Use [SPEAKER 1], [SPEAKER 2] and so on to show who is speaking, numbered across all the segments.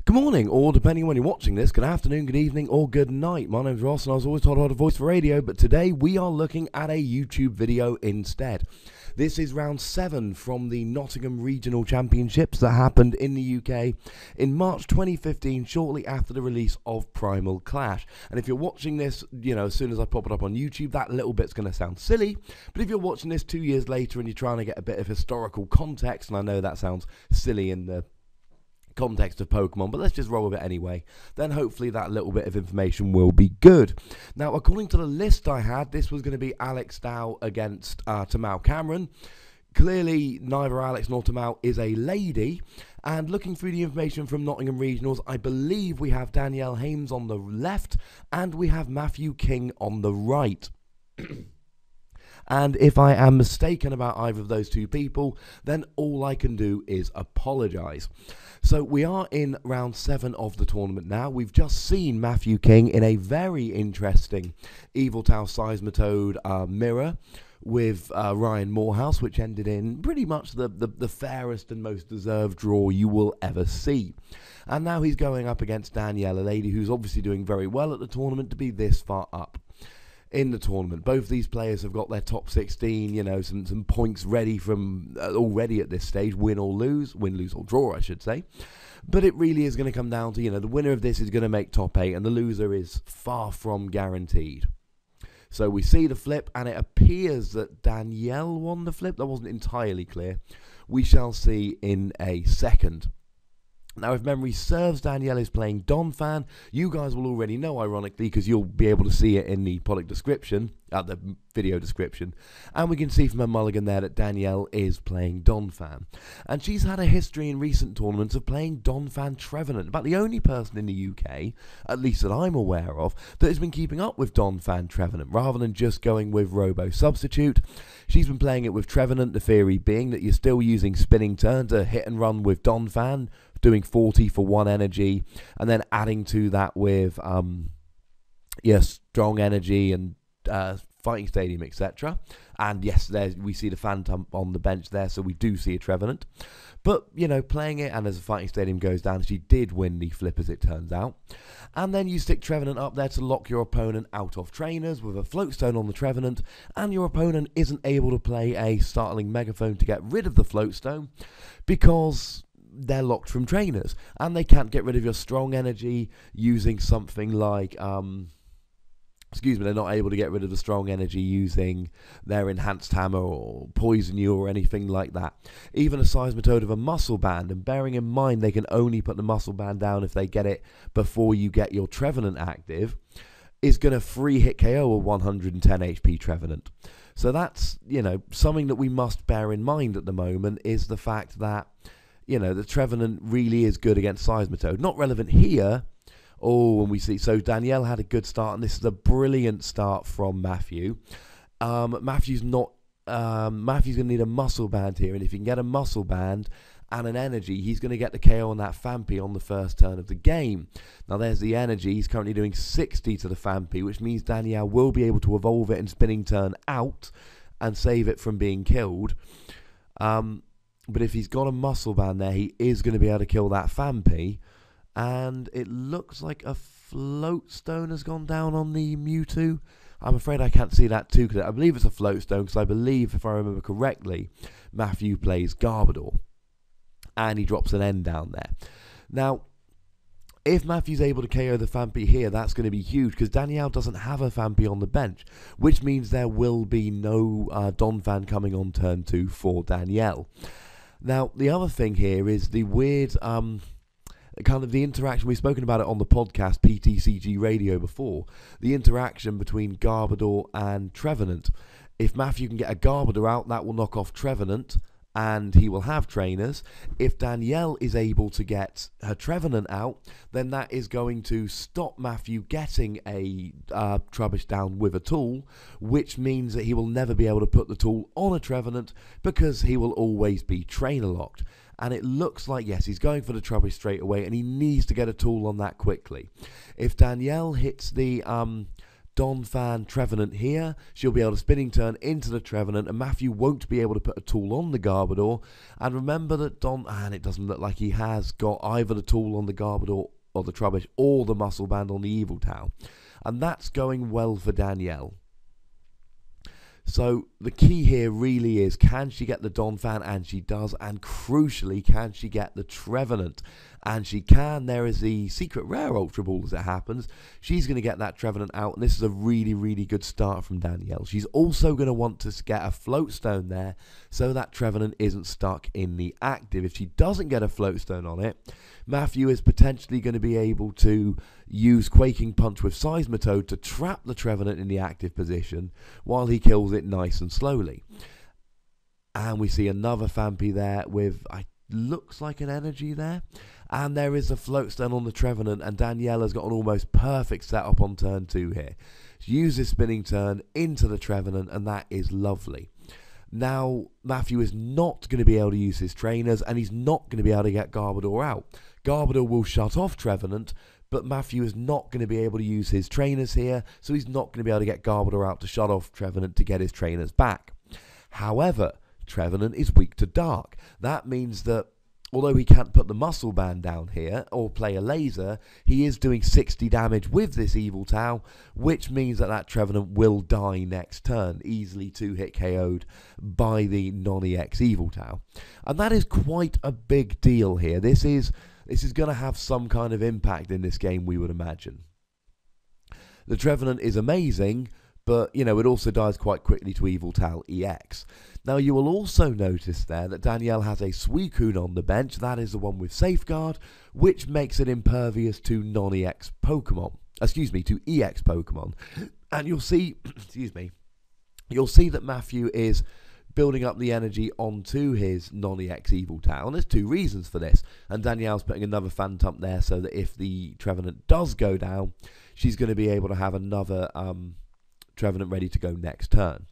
[SPEAKER 1] Good morning, or depending on when you're watching this, good afternoon, good evening, or good night. My name's Ross, and I was always told I had a voice for radio, but today we are looking at a YouTube video instead. This is round 7 from the Nottingham Regional Championships that happened in the UK in March 2015, shortly after the release of Primal Clash. And if you're watching this, as soon as I pop it up on YouTube, that little bit's going to sound silly. But if you're watching this 2 years later and you're trying to get a bit of historical context, and I know that sounds silly in the context of Pokemon, but let's just roll with it anyway, then hopefully that little bit of information will be good. Now, according to the list I had, this was going to be Alex Dow against Tamao Cameron. Clearly, neither Alex nor Tamao is a lady, and looking through the information from Nottingham Regionals, I believe we have Danielle Hames on the left, and we have Matthew King on the right. And if I am mistaken about either of those two people, then all I can do is apologise. So we are in round 7 of the tournament now. We've just seen Matthew King in a very interesting Yveltal Seismitoad mirror with Ryan Morehouse, which ended in pretty much the fairest and most deserved draw you will ever see. And now he's going up against Danielle, a lady who's obviously doing very well at the tournament to be this far up in the tournament. Both these players have got their top 16, some points ready from already at this stage, win, lose or draw, I should say. But it really is going to come down to, the winner of this is going to make top 8, and the loser is far from guaranteed. So we see the flip, and it appears that Danielle won the flip. That wasn't entirely clear. We shall see in a second. Now, if memory serves, Danielle is playing Donphan. You guys will already know, ironically, because you'll be able to see it in the product description, the video description. And we can see from her mulligan there that Danielle is playing Donphan. And she's had a history in recent tournaments of playing Donphan Trevenant. About the only person in the UK, at least that I'm aware of, that has been keeping up with Donphan Trevenant, rather than just going with Robo Substitute. She's been playing it with Trevenant, the theory being that you're still using Spinning Turn to hit and run with Donphan, doing 40 for 1 energy, and then adding to that with Strong Energy and Fighting Stadium, etc. And yes, there we see the Phantom on the bench there, so we do see a Trevenant. But, playing it, and as the Fighting Stadium goes down, she did win the flip, as it turns out. And then you stick Trevenant up there to lock your opponent out of trainers with a Floatstone on the Trevenant, and your opponent isn't able to play a Startling Megaphone to get rid of the Floatstone, because they're locked from trainers, and they can't get rid of your Strong Energy using something like they're not able to get rid of the Strong Energy using their Enhanced Hammer or Poison You or anything like that. Even a Seismitoad of a Muscle Band, and bearing in mind they can only put the Muscle Band down if they get it before you get your Trevenant active, is going to free hit KO a 110 HP Trevenant. So that's, something that we must bear in mind at the moment, is the fact that the Trevenant really is good against Seismitoad. Not relevant here. Oh, and we see, so Danielle had a good start, and this is a brilliant start from Matthew. Matthew's going to need a Muscle Band here, and if he can get a Muscle Band and an Energy, he's going to get the KO on that Fampi on the first turn of the game. Now there's the Energy. He's currently doing 60 to the Fampi, which means Danielle will be able to evolve it and Spinning Turn out and save it from being killed. But if he's got a Muscle Band there, he is going to be able to kill that Fampi. And it looks like a Floatstone has gone down on the Mewtwo. I'm afraid I can't see that too, because I believe it's a Floatstone, because I believe, if I remember correctly, Matthew plays Garbodor. And he drops an N down there. Now, if Matthew's able to KO the Fampi here, that's going to be huge, because Danielle doesn't have a Fampi on the bench, which means there will be no Donphan coming on turn 2 for Danielle. Now, the other thing here is the weird, kind of the interaction. We've spoken about it on the podcast, PTCGRadio, before. The interaction between Garbodor and Trevenant. If Matthew can get a Garbodor out, that will knock off Trevenant, and he will have trainers. If Danielle is able to get her Trevenant out, then that is going to stop Matthew getting a Trubbish down with a tool, which means that he will never be able to put the tool on a Trevenant, because he will always be trainer locked. And it looks like, yes, he's going for the Trubbish straight away, and he needs to get a tool on that quickly. If Danielle hits the Donphan Trevenant here. She'll be able to spinning turn into the Trevenant, and Matthew won't be able to put a tool on the Garbodor. And remember that and it doesn't look like he has got either the tool on the Garbodor or the Trubbish or the Muscle Band on the Yveltal. And that's going well for Danielle. So the key here really is, can she get the Donphan? And she does. And crucially, can she get the Trevenant? And she can. There is the secret rare Ultra Ball as it happens. She's going to get that Trevenant out, and this is a really, really good start from Danielle. She's also going to want to get a Float Stone there so that Trevenant isn't stuck in the active. If she doesn't get a Float Stone on it, Matthew is potentially going to be able to use Quaking Punch with Seismitoad to trap the Trevenant in the active position while he kills it nice and slowly. And we see another Phanpy there with, looks like an energy there. And there is a Float Stone on the Trevenant, and Danielle has got an almost perfect setup on turn 2 here. She uses spinning turn into the Trevenant, and that is lovely. Now, Matthew is not going to be able to use his trainers, and he's not going to be able to get Garbodor out. Garbodor will shut off Trevenant, but Matthew is not going to be able to use his trainers here, so he's not going to be able to get Garbodor out to shut off Trevenant to get his trainers back. However, Trevenant is weak to Dark. That means that although he can't put the Muscle Band down here or play a laser, he is doing 60 damage with this Yveltal, which means that that Trevenant will die next turn, easily 2-hit KO'd by the non-EX Yveltal. And that is quite a big deal here. This is going to have some kind of impact in this game, we would imagine. The Trevenant is amazing, but, you know, it also dies quite quickly to Yveltal EX. Now, you will also notice there that Danielle has a Suicune on the bench. That is the one with Safeguard, which makes it impervious to non-EX Pokemon. Excuse me, to EX Pokemon. And you'll see, you'll see that Matthew is building up the energy onto his non-EX Yveltal. And there's two reasons for this. And Danielle's putting another Phantump there so that if the Trevenant does go down, she's going to be able to have another Trevenant ready to go next turn.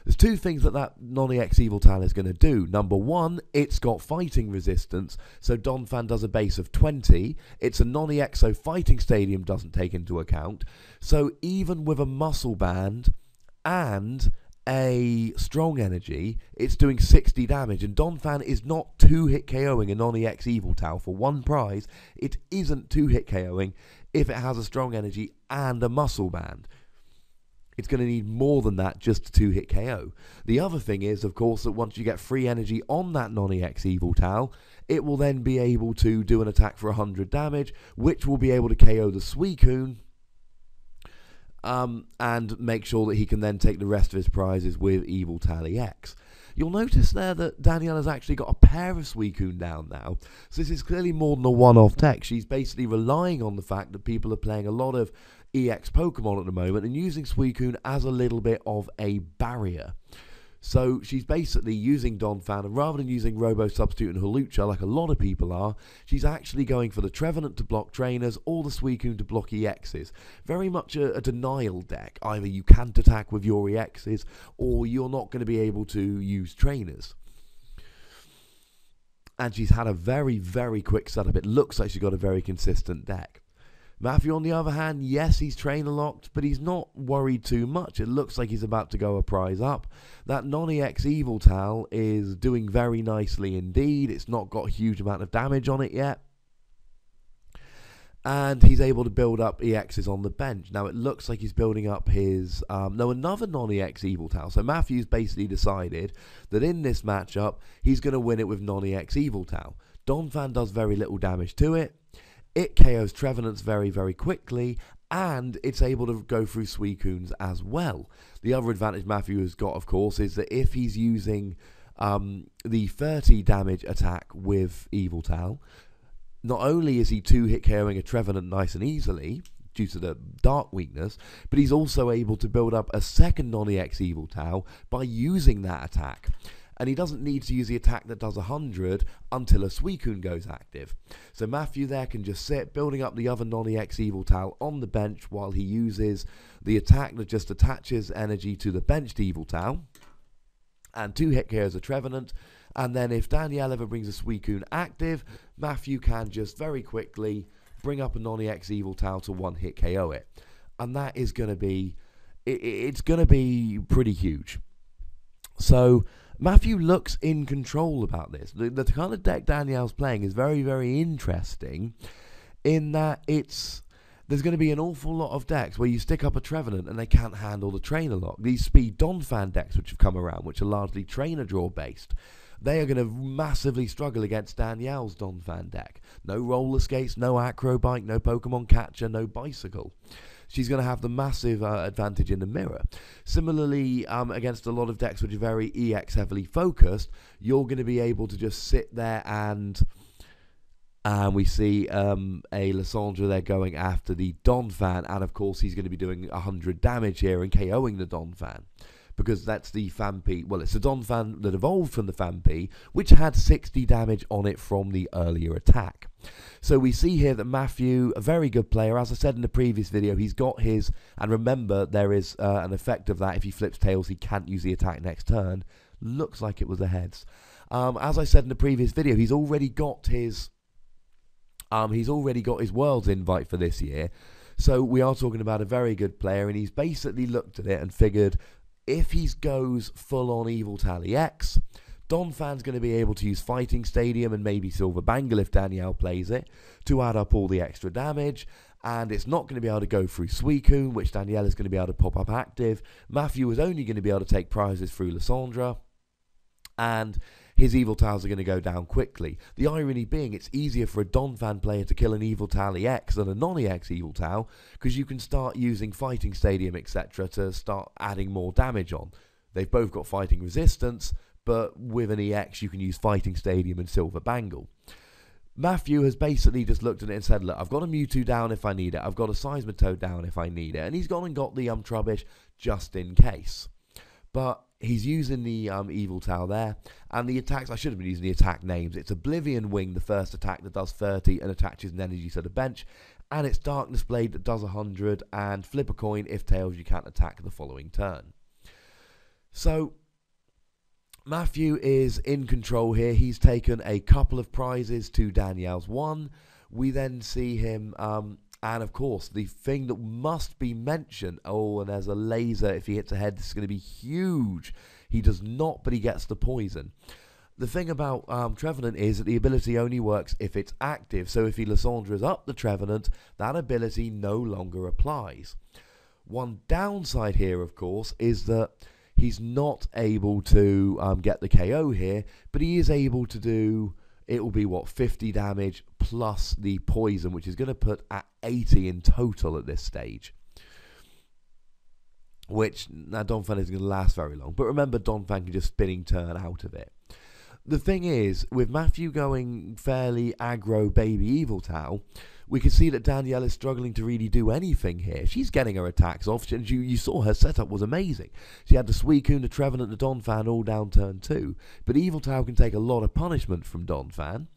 [SPEAKER 1] There's two things that non-EX Yveltal is going to do. Number one, it's got fighting resistance, so Donphan does a base of 20. It's a non-EX, so Fighting Stadium doesn't take into account. So even with a Muscle Band and a Strong Energy, it's doing 60 damage, and Donphan is not 2-hit KOing a non-EX Yveltal for one prize. It isn't 2-hit KOing if it has a Strong Energy and a Muscle Band. It's going to need more than that just to 2-hit KO. The other thing is, of course, that once you get free energy on that non-EX Yveltal, it will then be able to do an attack for 100 damage, which will be able to KO the Suicune, and make sure that he can then take the rest of his prizes with Yveltal EX. You'll notice there that Danielle has actually got a pair of Suicune down now, so this is clearly more than a one-off deck. She's basically relying on the fact that people are playing a lot of EX Pokemon at the moment and using Suicune as a little bit of a barrier. So she's basically using Donphan, and rather than using Robo Substitute and Hawlucha like a lot of people are, she's actually going for the Trevenant to block trainers or the Suicune to block EXs. Very much a denial deck. Either you can't attack with your EXs or you're not going to be able to use trainers. And she's had a very, very quick setup. It looks like she's got a very consistent deck. Matthew, on the other hand, yes, he's trainer locked, but he's not worried too much. It looks like he's about to go a prize up. That non-EX Yveltal is doing very nicely indeed. It's not got a huge amount of damage on it yet. And he's able to build up EXs on the bench. Now, it looks like he's building up his... another non-EX Yveltal. So Matthew's basically decided that in this matchup, he's going to win it with non-EX Yveltal. Donphan does very little damage to it. It KOs Trevenants very, very quickly, and it's able to go through Suicunes as well. The other advantage Matthew has got, of course, is that if he's using the 30 damage attack with Yveltal, not only is he 2-hit KOing a Trevenant nice and easily, due to the Dark weakness, but he's also able to build up a second non-EX Yveltal by using that attack. And he doesn't need to use the attack that does 100 until a Suicune goes active. So Matthew there can just sit, building up the other non-EX Yveltal on the bench while he uses the attack that just attaches energy to the benched Yveltal. And 2-hit KOs a Trevenant. And then if Danielle ever brings a Suicune active, Matthew can just very quickly bring up a non-EX Yveltal to 1-hit KO it. and that is going to be, it's going to be pretty huge. So Matthew looks in control about this. The kind of deck Danielle's playing is very, very interesting in that there's going to be an awful lot of decks where you stick up a Trevenant and they can't handle the trainer lock. These speed Donphan decks which have come around, which are largely trainer draw based, they are going to massively struggle against Danielle's Donphan deck. No roller skates, no acrobike, no Pokemon catcher, no bicycle. She's going to have the massive advantage in the mirror. Similarly, against a lot of decks which are very EX heavily focused, you're going to be able to just sit there and we see a Lysandre there going after the Donphan, and of course he's going to be doing 100 damage here and KOing the Donphan. Because that's the Phanpy, well, it's the Donphan that evolved from the Phanpy, which had 60 damage on it from the earlier attack. So we see here that Matthew, a very good player, as I said in the previous video, he's got his, and remember there is an effect of that, if he flips tails he can't use the attack next turn. Looks like it was the heads. As I said in the previous video, he's already got his Worlds invite for this year. So we are talking about a very good player, and he's basically looked at it and figured, if he goes full-on Yveltal EX, Donphan's going to be able to use Fighting Stadium and maybe Silver Bangle if Danielle plays it, to add up all the extra damage, and it's not going to be able to go through Suicune, which Danielle is going to be able to pop up active. Matthew is only going to be able to take prizes through Lysandre, and his Yveltals are going to go down quickly. The irony being, it's easier for a Donphan player to kill an Yveltal EX than a non-EX Yveltal, because you can start using Fighting Stadium, etc. to start adding more damage on. They've both got fighting resistance, but with an EX you can use Fighting Stadium and Silver Bangle. Matthew has basically just looked at it and said, look, I've got a Mewtwo down if I need it, I've got a Seismitoad down if I need it, and he's gone and got the Trubbish just in case. But he's using the Yveltal there, and the attacks, I should have been using the attack names. It's Oblivion Wing, the first attack that does 30 and attaches an energy to the bench, and it's Darkness Blade that does 100, and Flip a Coin, if tails you can't attack the following turn. So Matthew is in control here. He's taken a couple of prizes to Danielle's one. We then see him, and of course, the thing that must be mentioned, and there's a laser. If he hits a head, this is going to be huge. He does not, but he gets the poison. The thing about Trevenant is that the ability only works if it's active. So if he Lysandres up the Trevenant, that ability no longer applies. One downside here, of course, is that he's not able to get the KO here, but he is able to do, it will be, 50 damage plus the poison, which is going to put at 80 in total at this stage. Which, now Donphan isn't going to last very long, but remember Donphan can just spinning turn out of it. The thing is, with Matthew going fairly aggro baby Yveltal, we can see that Danielle is struggling to really do anything here. She's getting her attacks off, and you saw her setup was amazing. She had the Suicune, the Trevenant, the Donphan all down turn 2. But Yveltal can take a lot of punishment from Donphan.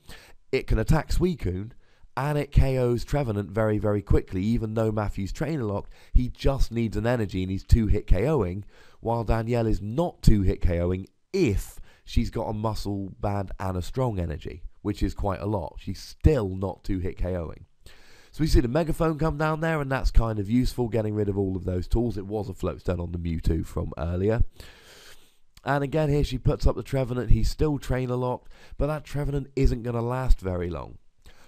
[SPEAKER 1] It can attack Suicune, and it KOs Trevenant very, very quickly. Even though Matthew's trainer locked, he just needs an energy and he's 2-hit KOing, while Danielle is not 2-hit KOing if she's got a muscle band and a strong energy, which is quite a lot. She's still not 2-hit KOing. So we see the Megaphone come down there, and that's kind of useful, getting rid of all of those tools. It was a Floatstone on the Mewtwo from earlier. And again, here she puts up the Trevenant. He's still trainer locked, but that Trevenant isn't going to last very long.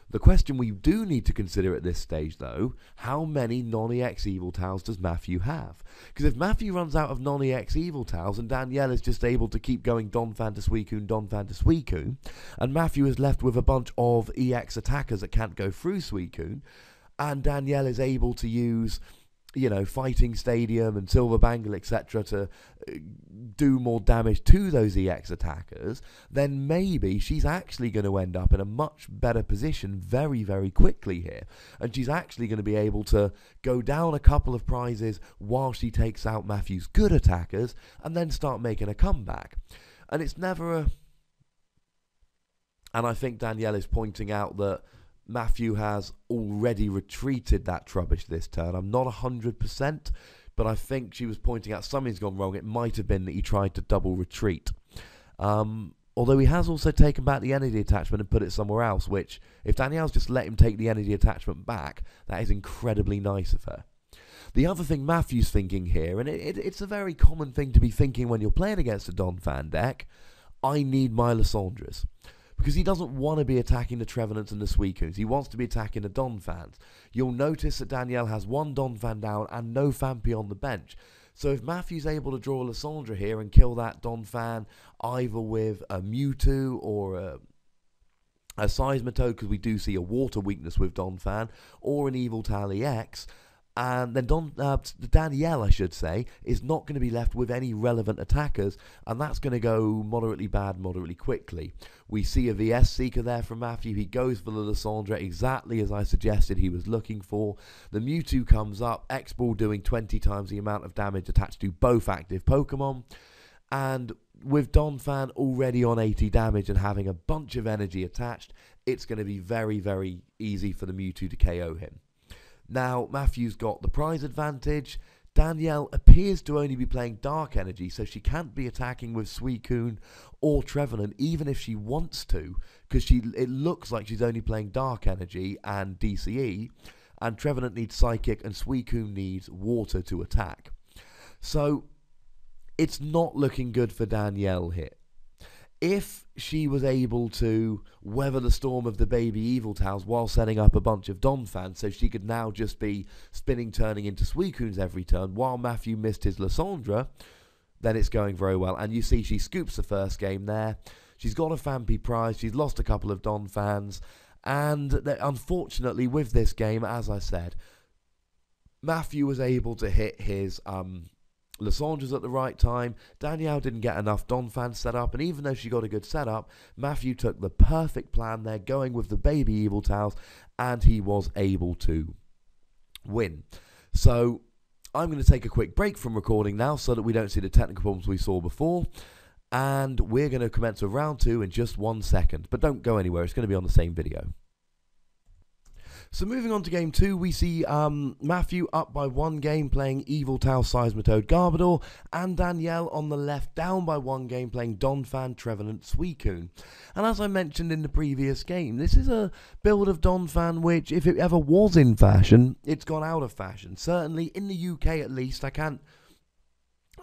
[SPEAKER 1] The question we do need to consider at this stage, though, how many non-EX Yveltals does Matthew have? Because if Matthew runs out of non-EX Yveltals and Danielle is just able to keep going Donphan to Suicune, and Matthew is left with a bunch of EX attackers that can't go through Suicune, and Danielle is able to use, Fighting Stadium and Silver Bangle, etc. to do more damage to those EX attackers, then maybe she's actually going to end up in a much better position very, very quickly here. And she's actually going to be able to go down a couple of prizes while she takes out Matthew's good attackers and then start making a comeback. And it's never a... And I think Danielle is pointing out that Matthew has already retreated that Trubbish this turn. I'm not 100%, but I think she was pointing out something's gone wrong. It might have been that he tried to double retreat. Although he has also taken back the energy attachment and put it somewhere else, which, if Danielle's just let him take the energy attachment back, that is incredibly nice of her. The other thing Matthew's thinking here, and it's a very common thing to be thinking when you're playing against a Donphan deck, I need my Lysandras. Because he doesn't want to be attacking the Trevenants and the Suicunes. He wants to be attacking the Donphans. You'll notice that Danielle has one Donphan down and no Phanpy on the bench. So if Matthew's able to draw a Lysandra here and kill that Donphan either with a Mewtwo or a Seismitoad, because we do see a water weakness with Donphan, or an Yveltal EX, and then Danielle, I should say, is not going to be left with any relevant attackers, and that's going to go moderately bad, moderately quickly. We see a VS Seeker there from Matthew. He goes for the Lysandra exactly as I suggested he was looking for. The Mewtwo comes up, X-Ball doing 20 times the amount of damage attached to both active Pokemon, and with Donphan already on 80 damage and having a bunch of energy attached, it's going to be very, very easy for the Mewtwo to KO him. Now, Matthew's got the prize advantage. Danielle appears to only be playing Dark Energy, so she can't be attacking with Suicune or Trevenant, even if she wants to, because it looks like she's only playing Dark Energy and DCE, and Trevenant needs Psychic and Suicune needs Water to attack. So, it's not looking good for Danielle here. If she was able to weather the storm of the baby Yveltals while setting up a bunch of Donphans, so she could now just be spinning, turning into Suicunes every turn while Matthew missed his Lysandra, then it's going very well. And you see she scoops the first game there. She's got a Phanpy prize. She's lost a couple of Donphans. And unfortunately with this game, as I said, Matthew was able to hit his Lysandras at the right time. Danielle didn't get enough Donphan set up, and even though she got a good setup, Matthew took the perfect plan there, going with the baby Yveltals, and he was able to win. So I'm going to take a quick break from recording now so that we don't see the technical problems we saw before, and we're going to commence with round 2 in just 1 second. But don't go anywhere, it's going to be on the same video. So moving on to game 2, we see Matthew up by 1 game playing Yveltal, Seismitoad, Garbodor, and Danielle on the left down by 1 game playing Donphan, Trevenant, Suicune. And as I mentioned in the previous game, this is a build of Donphan which, if it ever was in fashion, it's gone out of fashion. Certainly in the UK at least. I can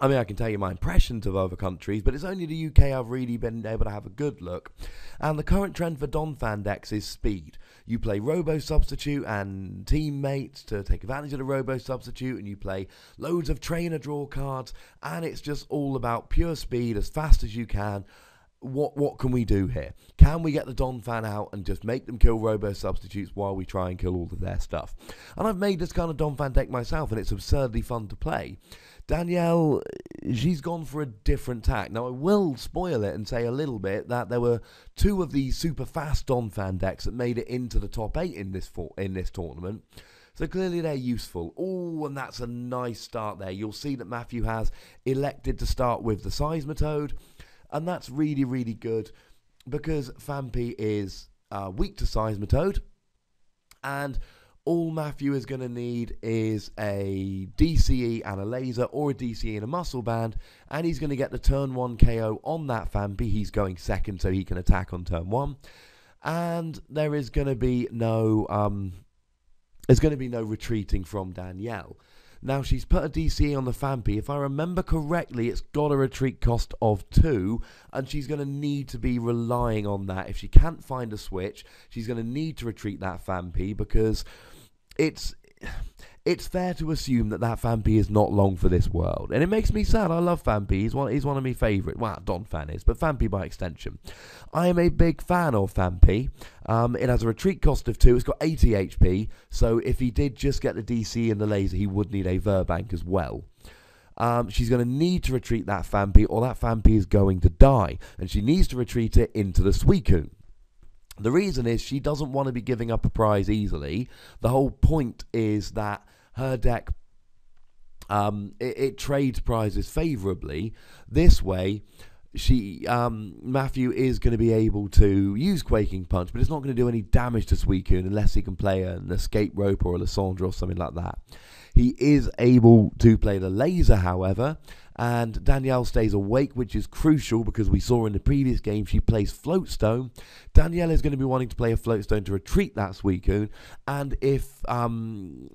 [SPEAKER 1] tell you my impressions of other countries, but it's only the UK I've really been able to have a good look. And the current trend for Donphan decks is speed. You play Robo Substitute and Teammates to take advantage of the Robo Substitute, and you play loads of Trainer Draw cards, and it's just all about pure speed, as fast as you can. What can we do here? Can we get the Donphan out and just make them kill Robo Substitutes while we try and kill all of their stuff? And I've made this kind of Donphan deck myself, and it's absurdly fun to play. Danielle, she's gone for a different tack. Now, I will spoil it and say a little bit that there were 2 of these super fast Donphan decks that made it into the top 8 in this tournament. So clearly they're useful. Oh, and that's a nice start there. You'll see that Matthew has elected to start with the Seismitoad, and that's really, really good because Phanpy is weak to Seismitoad, and all Matthew is going to need is a DCE and a laser, or a DCE and a muscle band, and he's going to get the turn 1 KO on that Phanpy. He's going second so he can attack on turn 1, and there is going to be no retreating from Danielle. Now, she's put a DCE on the Phanpy. If I remember correctly, it's got a retreat cost of 2, and she's going to need to be relying on that. If she can't find a switch, she's going to need to retreat that Phanpy, because it's fair to assume that Phanpy is not long for this world. And it makes me sad. I love Phanpy. He's one of my favourite. Well, Donphan is, but Phanpy by extension. I am a big fan of Phanpy. It has a retreat cost of 2. It's got 80 HP. So if he did just get the DC and the laser, he would need a Verbank as well. She's going to need to retreat that Phanpy, or that Phanpy is going to die. And she needs to retreat it into the Suicune. The reason is she doesn't want to be giving up a prize easily. The whole point is that her deck, it trades prizes favourably. This way, Matthew is going to be able to use Quaking Punch, but it's not going to do any damage to Suicune unless he can play an Escape Rope or a Lysandra or something like that. He is able to play the laser, however, and Danielle stays awake, which is crucial because we saw in the previous game she plays Floatstone. Danielle is going to be wanting to play a Floatstone to retreat that Suicune, and if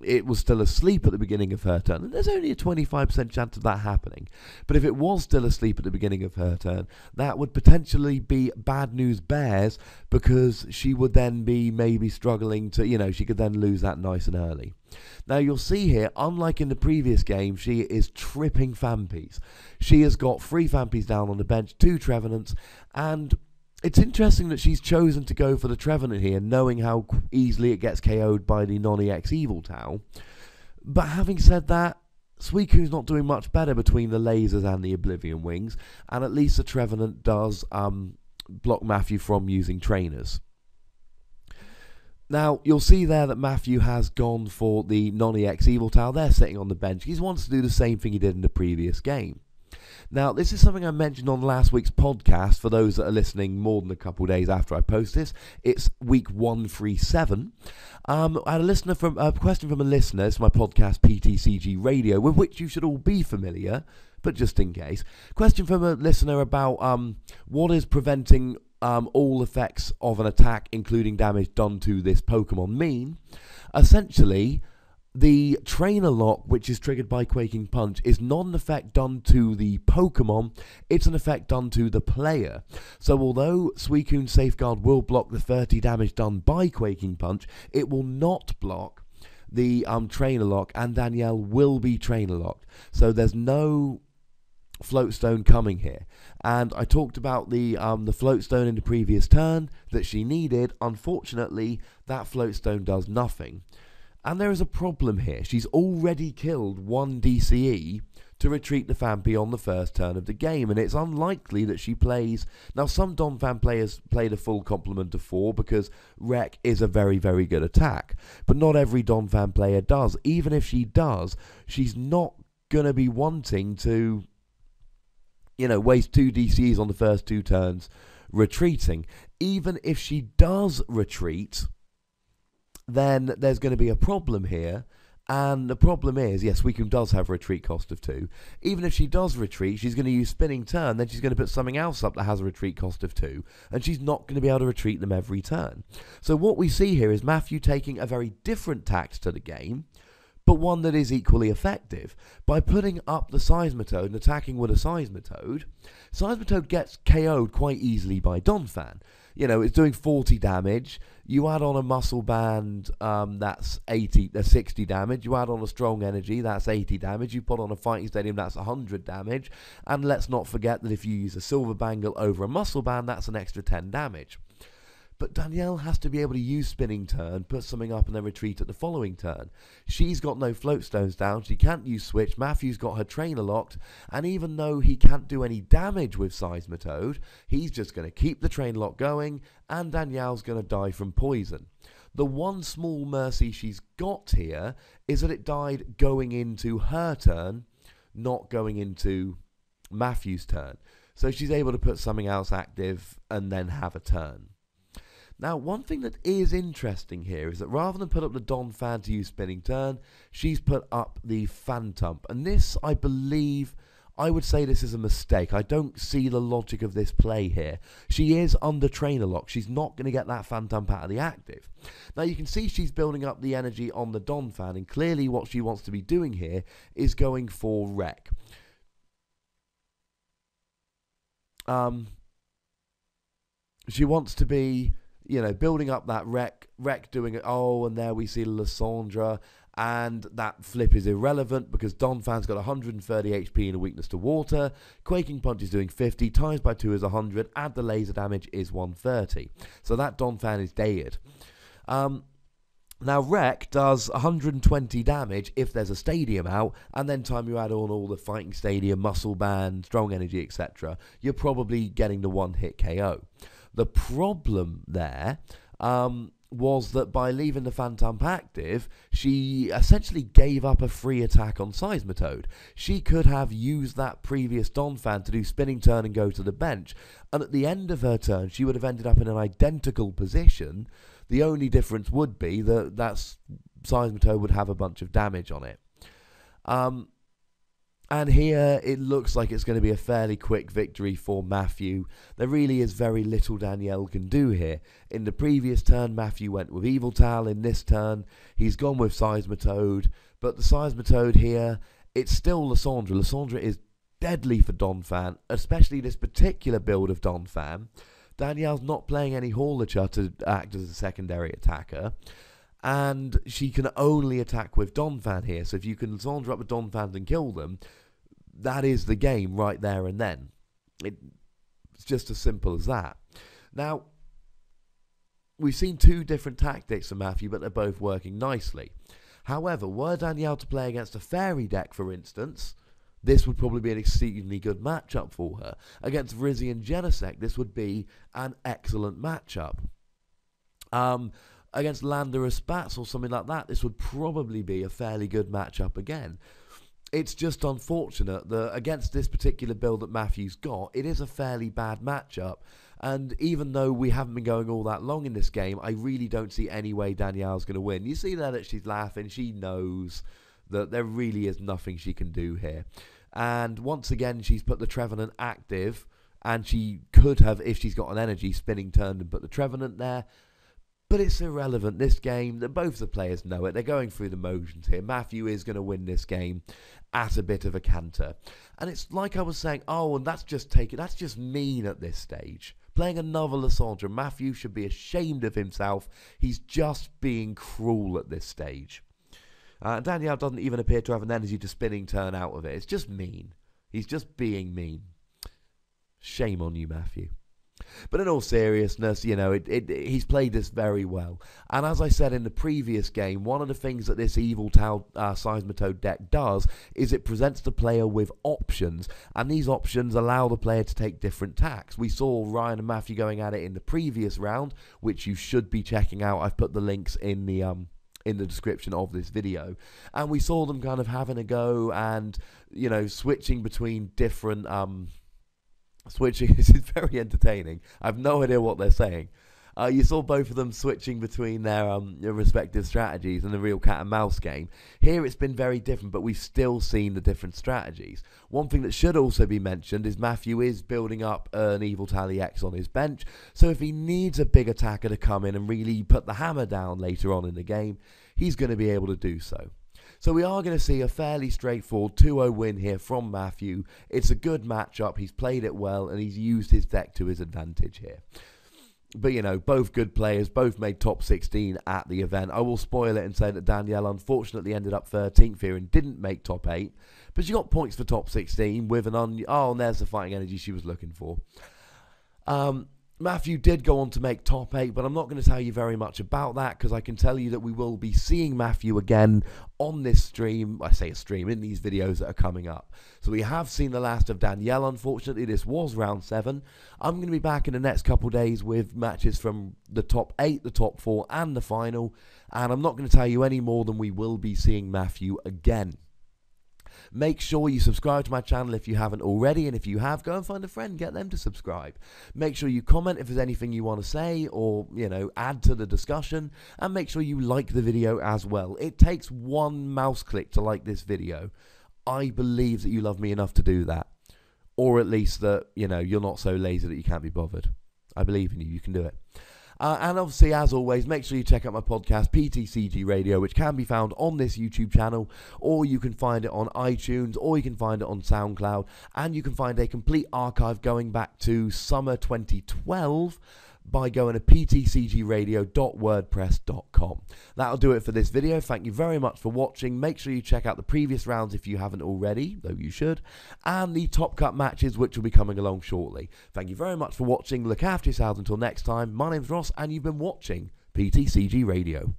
[SPEAKER 1] it was still asleep at the beginning of her turn, and there's only a 25% chance of that happening, but if it was still asleep at the beginning of her turn, that would potentially be bad news bears, because she would then be maybe struggling to, she could then lose that nice and early. Now you'll see here, unlike in the previous game, she is tripping Fampies. She has got 3 Fampies down on the bench, 2 Trevenants, and it's interesting that she's chosen to go for the Trevenant here, knowing how easily it gets KO'd by the non-EX Yveltal. But having said that, Suicune's not doing much better between the lasers and the Oblivion Wings, and at least the Trevenant does block Matthew from using trainers. Now, you'll see there that Matthew has gone for the non-EX Yveltal. They're sitting on the bench. He wants to do the same thing he did in the previous game. Now, this is something I mentioned on last week's podcast. For those that are listening more than a couple of days after I post this, it's week 137. I had a question from a listener. It's my podcast, PTCGRadio, with which you should all be familiar, but just in case. Question from a listener about what is preventing all effects of an attack, including damage done to this Pokemon mean. Essentially, the trainer lock, which is triggered by Quaking Punch, is not an effect done to the Pokemon, it's an effect done to the player. So although Suicune's Safeguard will block the 30 damage done by Quaking Punch, it will not block the trainer lock, and Danielle will be trainer locked. So there's no Floatstone coming here. And I talked about the Floatstone in the previous turn that she needed. Unfortunately, that Floatstone does nothing. And there is a problem here. She's already killed 1 DCE to retreat the Fampi on the first turn of the game, and it's unlikely that she plays... Now, some Donphan players play the full complement of 4 because Wreck is a very, very good attack. But not every Donphan player does. Even if she does, she's not going to be wanting to... waste 2 DCs on the first 2 turns retreating. Even if she does retreat, then there's going to be a problem here. And the problem is, yes, Suicune does have a retreat cost of 2. Even if she does retreat, she's going to use Spinning Turn, then she's going to put something else up that has a retreat cost of 2, and she's not going to be able to retreat them every turn. So what we see here is Matthew taking a very different tact to the game, but one that is equally effective. By putting up the Seismitoad and attacking with a Seismitoad, Seismitoad gets KO'd quite easily by Donphan. It's doing 40 damage. You add on a Muscle Band, that's 60 damage. You add on a Strong Energy, that's 80 damage. You put on a Fighting Stadium, that's 100 damage. And let's not forget that if you use a Silver Bangle over a Muscle Band, that's an extra 10 damage. But Danielle has to be able to use Spinning Turn, put something up and then retreat at the following turn. She's got no Floatstones down, she can't use Switch, Matthew's got her trainer locked, and even though he can't do any damage with Seismitoad, he's just going to keep the trainer lock going, and Danielle's going to die from poison. The one small mercy she's got here is that it died going into her turn, not going into Matthew's turn. So she's able to put something else active and then have a turn. Now, one thing that is interesting here is that rather than put up the Donphan to use Spinning Turn, she's put up the Phantump. And this, I believe, I would say this is a mistake. I don't see the logic of this play here. She is under trainer lock. She's not going to get that Phantump out of the active. Now, you can see she's building up the energy on the Donphan, and clearly what she wants to be doing here is going for Wreck. She wants to be... building up that Wreck doing it. Oh, and there we see Lysandra, and that flip is irrelevant because Donphan's got 130 HP and a weakness to water. Quaking Punch is doing 50, times by 2 is 100, add the laser damage is 130. So that Donphan is dead. Now, Wreck does 120 damage if there's a Stadium out, and then time you add on all the Fighting Stadium, Muscle Band, Strong Energy, etc., you're probably getting the one-hit KO. The problem there was that by leaving the Phantump active, she essentially gave up a free attack on Seismitoad. She could have used that previous Donphan to do Spinning Turn and go to the bench, and at the end of her turn, she would have ended up in an identical position. The only difference would be that Seismitoad would have a bunch of damage on it. And here it looks like it's going to be a fairly quick victory for Matthew. There really is very little Danielle can do here. In the previous turn, Matthew went with Yveltal. In this turn, he's gone with Seismitoad. But the Seismitoad here, it's still Lysandra. Lysandra is deadly for Donphan, especially this particular build of Donphan. Danielle's not playing any Horlicher to act as a secondary attacker. And she can only attack with Donphan here. So if you can Lysandra up with Donphan and kill them, that is the game right there and then. It's just as simple as that. Now, we've seen two different tactics for Matthew, but they're both working nicely. However, were Danielle to play against a fairy deck, for instance, this would probably be an exceedingly good matchup for her. Against Rizzy and Genesect, this would be an excellent matchup. Against Landorus Spats or something like that, this would probably be a fairly good matchup again. It's just unfortunate that against this particular build that Matthew's got, it is a fairly bad matchup. And even though we haven't been going all that long in this game, I really don't see any way Danielle's going to win. You see there that she's laughing. She knows that there really is nothing she can do here. And once again, she's put the Trevenant active. And she could have, if she's got an energy, spinning turned and put the Trevenant there. But it's irrelevant. This game, both the players know it. They're going through the motions here. Matthew is going to win this game at a bit of a canter. And it's like I was saying, oh, and that's just mean at this stage. Playing another Lysandra, Matthew should be ashamed of himself. He's just being cruel at this stage. Danielle doesn't even appear to have an energy to spinning turn out of it. It's just mean. He's just being mean. Shame on you, Matthew. But in all seriousness, you know, he's played this very well. And as I said in the previous game, one of the things that this Yveltal Seismitoad deck does is it presents the player with options. And these options allow the player to take different tacks. We saw Ryan and Matthew going at it in the previous round, which you should be checking out. I've put the links in the description of this video. And we saw them kind of having a go and, you know, switching between different... This is very entertaining. I have no idea what they're saying. You saw both of them switching between their respective strategies in the real cat and mouse game. Here it's been very different, but we've still seen the different strategies. One thing that should also be mentioned is Matthew is building up an Yveltal EX on his bench, so if he needs a big attacker to come in and really put the hammer down later on in the game, he's going to be able to do so. So we are going to see a fairly straightforward 2-0 win here from Matthew. It's a good matchup. He's played it well, and he's used his deck to his advantage here. But, you know, both good players, both made top 16 at the event. I will spoil it and say that Danielle unfortunately ended up 13th here and didn't make top 8. But she got points for top 16 with an and there's the fighting energy she was looking for. Matthew did go on to make top 8, but I'm not going to tell you very much about that because I can tell you that we will be seeing Matthew again on this stream. I say a stream, in these videos that are coming up. So we have seen the last of Danielle, unfortunately. This was round 7. I'm going to be back in the next couple days with matches from the top 8, the top 4, and the final. And I'm not going to tell you any more than we will be seeing Matthew again. Make sure you subscribe to my channel if you haven't already, and if you have, go and find a friend, get them to subscribe. Make sure you comment if there's anything you want to say or, you know, add to the discussion, and make sure you like the video as well. It takes one mouse click to like this video. I believe that you love me enough to do that, or at least that, you know, you're not so lazy that you can't be bothered. I believe in you, you can do it. And obviously, as always, make sure you check out my podcast, PTCGRadio, which can be found on this YouTube channel, or you can find it on iTunes, or you can find it on SoundCloud, and you can find a complete archive going back to summer 2012 by going to ptcgradio.wordpress.com. That'll do it for this video. Thank you very much for watching. Make sure you check out the previous rounds if you haven't already, though you should, and the Top Cut matches, which will be coming along shortly. Thank you very much for watching. Look after yourselves until next time. My name's Ross, and you've been watching PTCG Radio.